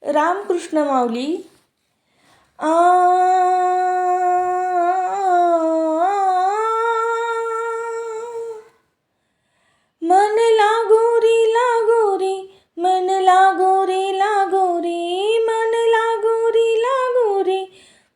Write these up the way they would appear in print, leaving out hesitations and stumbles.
रामकृष्ण माऊली. आ मन लागोरी लागोरी, मन लागोरी लागोरी, मन लागोरी लागोरी,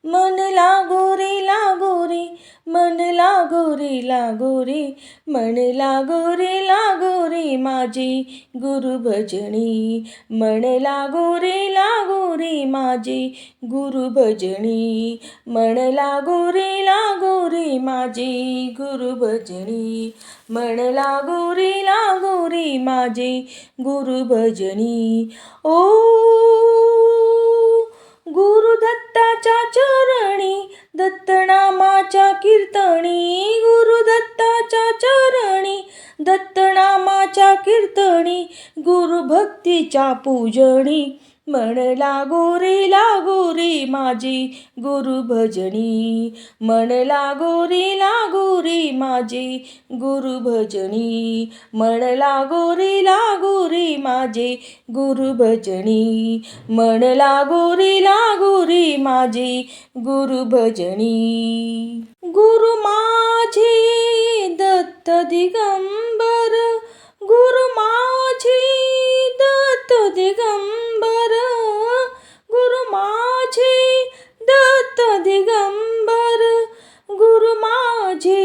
मन लागोरी लागोरी, मन लागोरी लागोरी, मन लागोरी लागोरी माझी गुरुभजनी, मन लागोरी लागोरी माझी गुरुभजनी, मन लागोरी लागोरी माझी गुरुभजनी, मन लागोरी लागोरी माझी गुरुभजनी. ओ गुरुदत्ताच्या चरणी, दत्तनामाच्या कीर्तनी, गुरुदत्ताच्या चरणी, दत्तनामाच्या कीर्तनी, गुरुभक्तीच्या पूजनी, मन लागोरी लागोरी माझी गुरुभजनी, मन लागोरी लागोरी माझी गुरुभजनी, मन लागोरी लागोरी माझी गुरुभजनी, मन लागोरी लागोरी माझी गुरुभजनी. गुरु माझे दत्त दिगंबर, गुरु माझे दत्त दिगंबर, गुरु माझे दत्त दिगंबर, गुरु माझे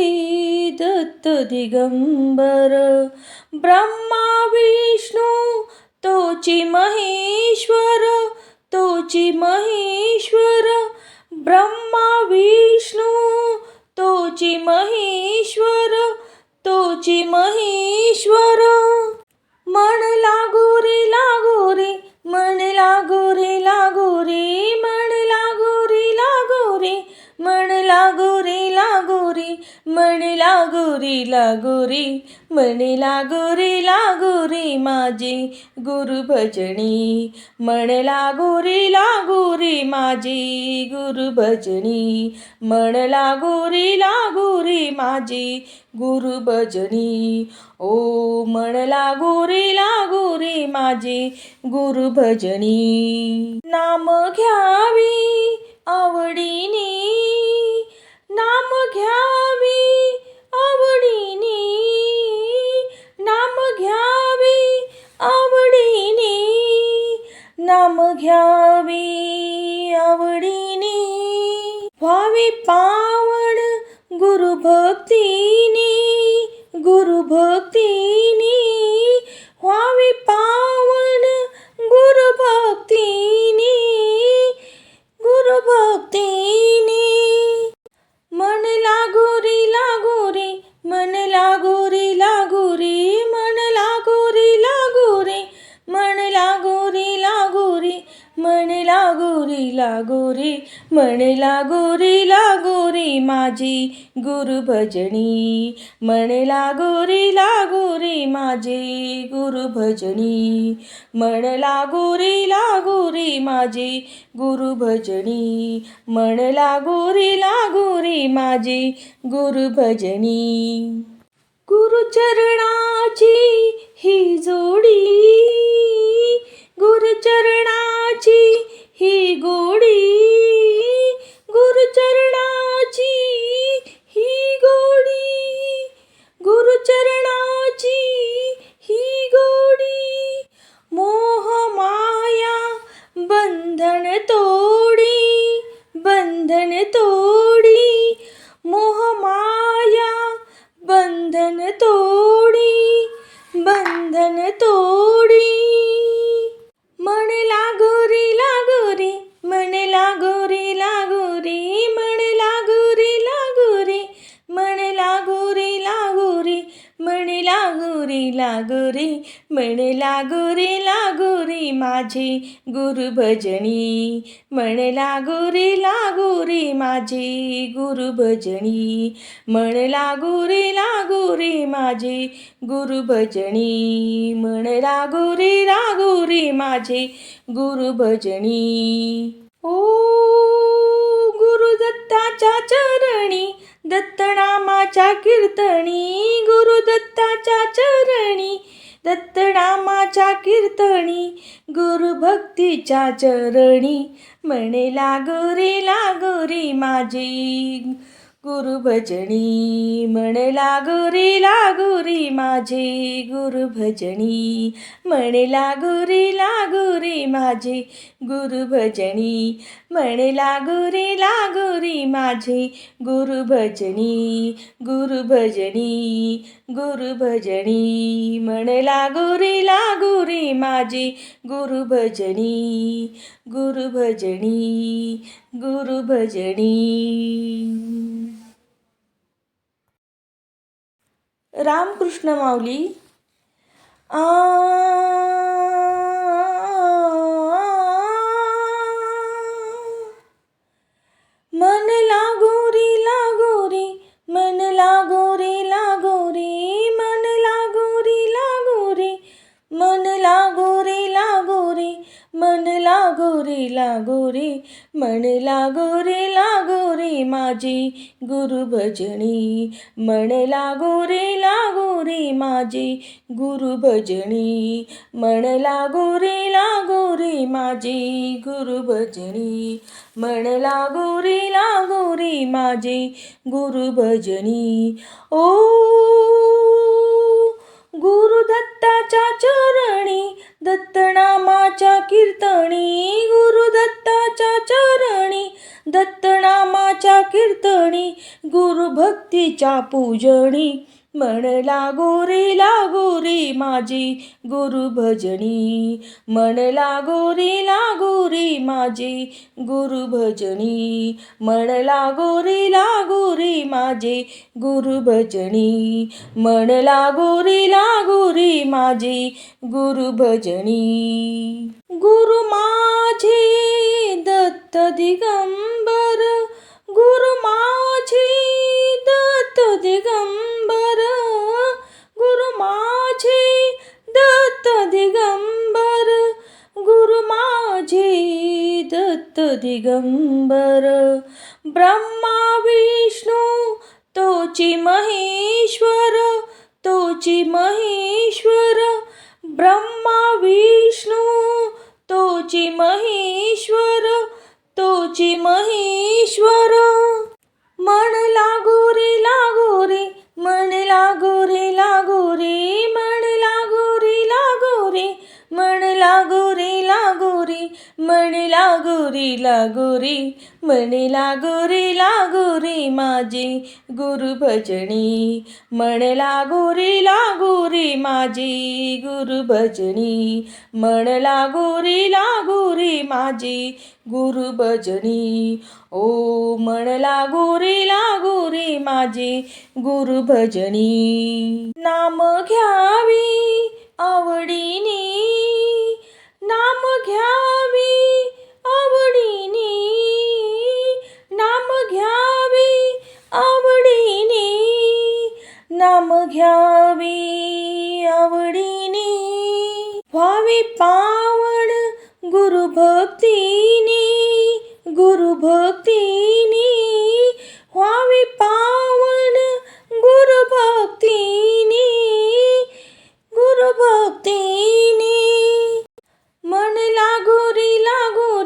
दत्त दिगंबर. ब्रह्मा विष्णू तोची महेश्वर, तोची महेश्वर, ब्रह्मा विष्णू तोची महेश्वर, तोची महेश्वर. मन लागोरी लागोरी, मन लागोरी लागोरी, मन लागोरी लागोरी, मन लागोरी लागोरी, मन लागोरी लागोरी, मन लागोरी लागोरी माझी गुरुभजनी, मन लागोरी लागोरी माझी गुरुभजनी, मन लागोरी लागोरी माझी गुरुभजनी. ओ मन लागोरी लागोरी माझी गुरुभजनी. नाम घ्यावी आवडीने, नाम घ्यावी आवडीने, नाम घ्यावी आवडीने, नाम घ्यावी आवडीने. व्हावी पावन गुरुभक्तीने, गुरुभक्तीने, व्हावी पावन गुरुभक्तीने, गुरुभक्तीने. मन लागोरी लागोरी, मन लागोरी लागोरी, मन लागोरी लागोरी, मन लागोरी लागोरी, मन लागोरी लागोरी, मन लागोरी लागोरी माझी गुरुभजनी, मन लागोरी लागोरी माझी गुरुभजनी, मन लागोरी लागोरी माझी गुरुभजनी, मन लागोरी लागोरी माझी गुरुभजनी. गुरुचरणाची ही जोडी, गुरुचरणाची ही गोडी, गुरुचरणाची ही गोडी, गुरुचरणाची ही गोडी. मोह माया बंधन तोडी, बंधन तोडी, मोह माया बंधन तोडी, बंधन तोडी. मन लागोरी लागोरी, मन लागोरी लागोरी, मन लागोरी लागोरी, मन लागोरी लागोरी, मन लागोरी लागोरी, मन लागोरी लागोरी माझी गुरुभजनी, मन लागोरी लागोरी माझी गुरुभजनी, मन लागोरी लागोरी माझी गुरुभजनी, मन लागोरी लागोरी माझी गुरुभजनी. ओ गुरुदत्ताच्या चरणी, दत्तनामाच्या कीर्तनी, गुरुदत्ताच्या चरणी, दत्तनामाच्या कीर्तनी गुरुभक्तीच्या चरणी. म्हणे लागो रे माझी गुरुभजनी. म्हणे लागो रे माझे गुरुभजनी. म्हणे लागो रे माझे गुरुभजनी. म्हणे लागो रे माझे गुरुभजनी. गुरुभजनी गुरुभजनी. म्हणे लागो रे माझे गुरुभजनी. गुरुभजनी गुरुभजनी. रामकृष्ण माऊली. मन लागो रे मन लागो रे मन लागो रे मन लागो रे मन लागो रे मन लागो रे माझी गुरुभजनी. मन लागो रे माझी गुरुभजनी. मन लागो रे माझी गुरुभजनी. मन लागो रे माझी गुरुभजनी. ओ गुरुदत्ताच्या चरणी दत्तनामाच्या कीर्तनी. गुरुदत्ताच्या चरणी दत्तनामाच्या कीर्तनी. गुरुभक्तीच्या पूजनी. मन लागो रे माझी गुरुभजनी. मन लागो रे माझी गुरुभजनी. मन लागो रे माझी गुरुभजनी. मन लागो रे माझी गुरुभजनी. गुरु माझे दत्त दिगंबर. गुरु माझे दत्त दिगंबर. गुरु माझे दत्त दिगंबर. गुरु माझे दत्त दिगंबर. ब्रह्मा विष्णू तोची महेश्वर. तोची महेश्वर. ब्रह्मा विष्णू तोची महेश्वर. तोची महेश्वर. मन लागो रे मन लागो रे मन लागो रे मन लागो रे मन लागो रे मन लागो रे माझे गुरुभजनी. मन लागो रे माझे गुरुभजनी. मन लागो रे माझे गुरुभजनी. ओ मन लागो रे माझे गुरुभजनी. नाम घ्यावी आवडीने. नाम घ्यावी आवडीने. नाम घ्यावी आवडीने. नाम घ्यावी आवडीने. व्हावी पावन गुरुभक्तीने. गुरुभक्तीने. व्हावी पावन गुरुभक्तीने. गुरुभक्तीने. मन लागो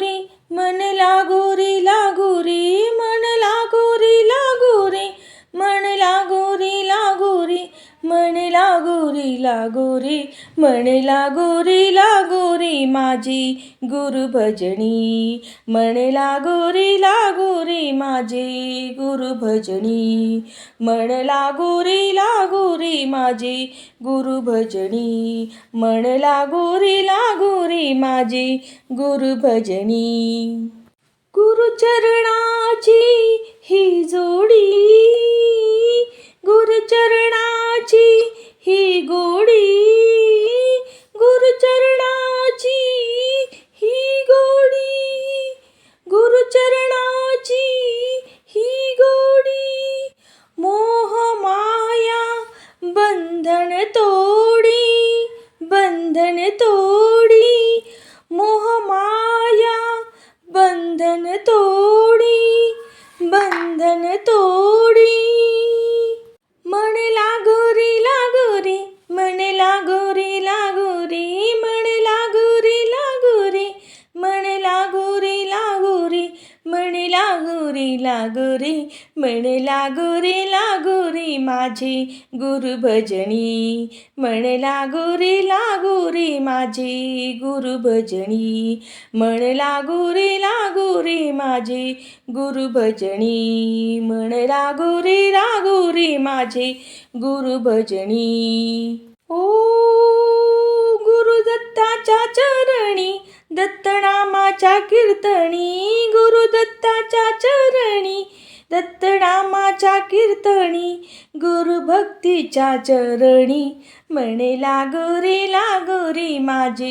रे मन लागो रे मन लागो रे मन लागो रे मन लागो रे मन लागो रे माझी गुरुभजनी. मन लागो रे माझे गुरुभजनी. मन लागो रे माझे गुरुभजनी. मन लागो रे माझे गुरुभजनी. गुरुचरणाची ही जोडी. गुरुचरणाची ही गोडी. गुरुचरणाची ही गोडी. गुरुचरणाची ही गोडी. मोह माया बंधन तोडी. बंधन तोडी. मोह माया बंधन तोडी. बंधन तोडी. मन लागो रे मन लागो रे लागो रे मन लागो रे माझे गुरुभजनी मन लागो रे माझे गुरुभजनी मन लागो रे माझे गुरुभजनी मन लागो रे माझे गुरुभजनी ओ गुरुदत्ताच्या चरणी दत्तनामाच्या कीर्तनी गुरुदत्ताच्या चरणी दत्तनामाच्या कीर्तनी गुरुभक्तीच्या चरणी मन लागो रे माझे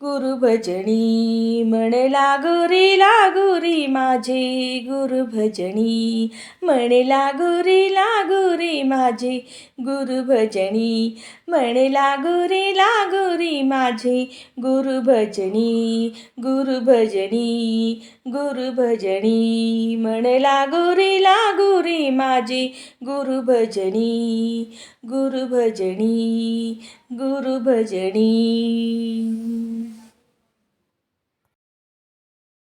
गुरुभजनी मन लागो रे माझे गुरुभजनी मन लागो रे माझे गुरुभजनी मन लागो रे माझे गुरुभजनी गुरुभजनी गुरुभजनी मन लागो रे माझे गुरुभजनी गुरुभजनी गुरुभजनी